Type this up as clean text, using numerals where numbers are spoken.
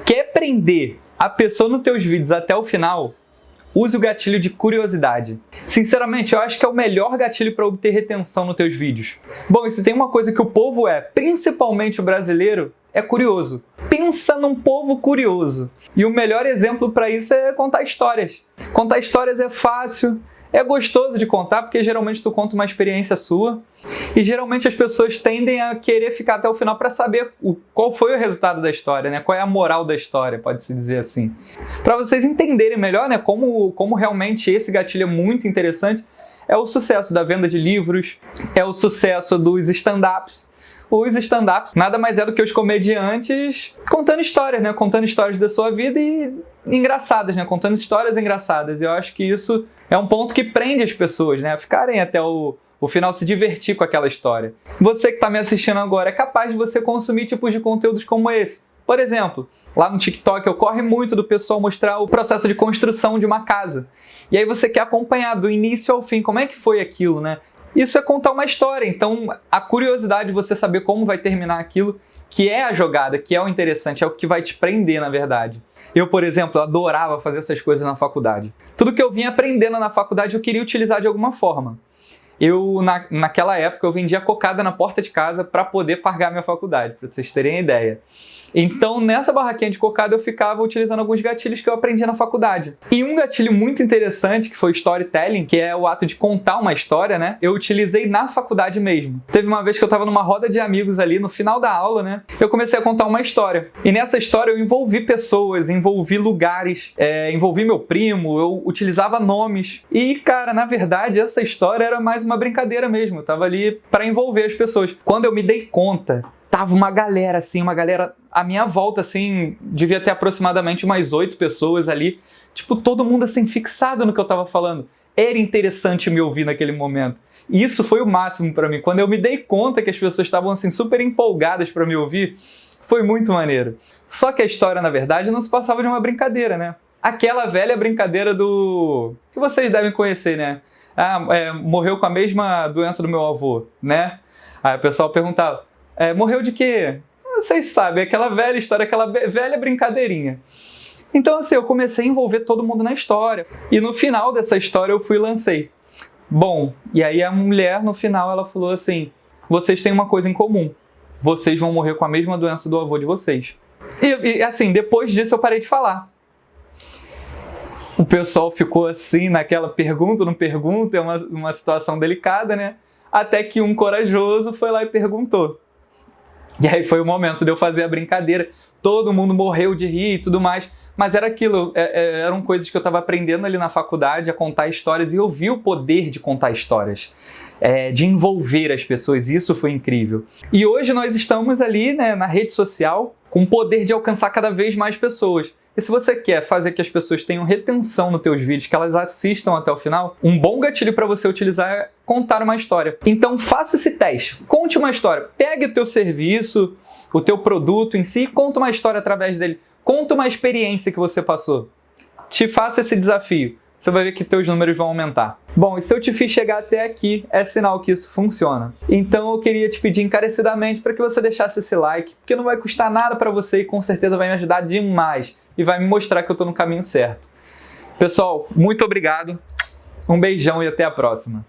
Quer prender a pessoa nos teus vídeos até o final? Use o gatilho de curiosidade. Sinceramente, eu acho que é o melhor gatilho para obter retenção nos teus vídeos. Bom, e se tem uma coisa que o povo principalmente o brasileiro, é curioso. Pensa num povo curioso. E o melhor exemplo para isso é contar histórias. Contar histórias é fácil, é gostoso de contar, porque geralmente tu conta uma experiência sua. E geralmente as pessoas tendem a querer ficar até o final para saber qual foi o resultado da história, né? Qual é a moral da história, pode-se dizer assim. Para vocês entenderem melhor, né, como realmente esse gatilho é muito interessante, é o sucesso da venda de livros, é o sucesso dos stand-ups. Os stand-ups nada mais é do que os comediantes contando histórias, né? Contando histórias da sua vida e engraçadas, né? Contando histórias engraçadas. E eu acho que isso é um ponto que prende as pessoas, né? A ficarem até o final, se divertir com aquela história. Você que está me assistindo agora é capaz de você consumir tipos de conteúdos como esse. Por exemplo, lá no TikTok ocorre muito do pessoal mostrar o processo de construção de uma casa. E aí você quer acompanhar do início ao fim como é que foi aquilo, né? Isso é contar uma história, então a curiosidade de você saber como vai terminar aquilo, que é a jogada, que é o interessante, é o que vai te prender, na verdade. Eu, por exemplo, adorava fazer essas coisas na faculdade. Tudo que eu vinha aprendendo na faculdade eu queria utilizar de alguma forma. Naquela época, eu vendia cocada na porta de casa para poder pagar minha faculdade, para vocês terem a ideia. Então, nessa barraquinha de cocada, eu ficava utilizando alguns gatilhos que eu aprendi na faculdade. E um gatilho muito interessante, que foi o storytelling, que é o ato de contar uma história, né? Eu utilizei na faculdade mesmo. Teve uma vez que eu estava numa roda de amigos ali, no final da aula, né? Eu comecei a contar uma história. E nessa história eu envolvi pessoas, envolvi lugares, envolvi meu primo, eu utilizava nomes. E, cara, na verdade, essa história era mais uma brincadeira mesmo. Eu tava ali para envolver as pessoas. Quando eu me dei conta, tava uma galera à minha volta, assim, devia ter aproximadamente umas 8 pessoas ali, tipo, todo mundo, assim, fixado no que eu tava falando. Era interessante me ouvir naquele momento. E isso foi o máximo pra mim. Quando eu me dei conta que as pessoas estavam, assim, super empolgadas pra me ouvir, foi muito maneiro. Só que a história, na verdade, não se passava de uma brincadeira, né? Aquela velha brincadeira que vocês devem conhecer, né? Morreu com a mesma doença do meu avô, né? Aí o pessoal perguntava, morreu de quê? Vocês sabem, aquela velha história, aquela velha brincadeirinha. Então, assim, eu comecei a envolver todo mundo na história. E no final dessa história eu fui e lancei. Bom, e aí a mulher, no final, ela falou assim, vocês têm uma coisa em comum. Vocês vão morrer com a mesma doença do avô de vocês. E assim, depois disso eu parei de falar. O pessoal ficou assim, naquela pergunta, não pergunta, é uma situação delicada, né? Até que um corajoso foi lá e perguntou. E aí foi o momento de eu fazer a brincadeira. Todo mundo morreu de rir e tudo mais. Mas era aquilo, eram coisas que eu estava aprendendo ali na faculdade, a contar histórias. E eu vi o poder de contar histórias, de envolver as pessoas. Isso foi incrível. E hoje nós estamos ali, né, na rede social com o poder de alcançar cada vez mais pessoas. E se você quer fazer que as pessoas tenham retenção nos teus vídeos, que elas assistam até o final, um bom gatilho para você utilizar é contar uma história. Então faça esse teste, conte uma história, pegue o teu serviço, o teu produto em si e conta uma história através dele. Conta uma experiência que você passou. Te faça esse desafio. Você vai ver que teus números vão aumentar. Bom, e se eu te fiz chegar até aqui, é sinal que isso funciona. Então eu queria te pedir encarecidamente para que você deixasse esse like, porque não vai custar nada para você e com certeza vai me ajudar demais. E vai me mostrar que eu estou no caminho certo. Pessoal, muito obrigado. Um beijão e até a próxima.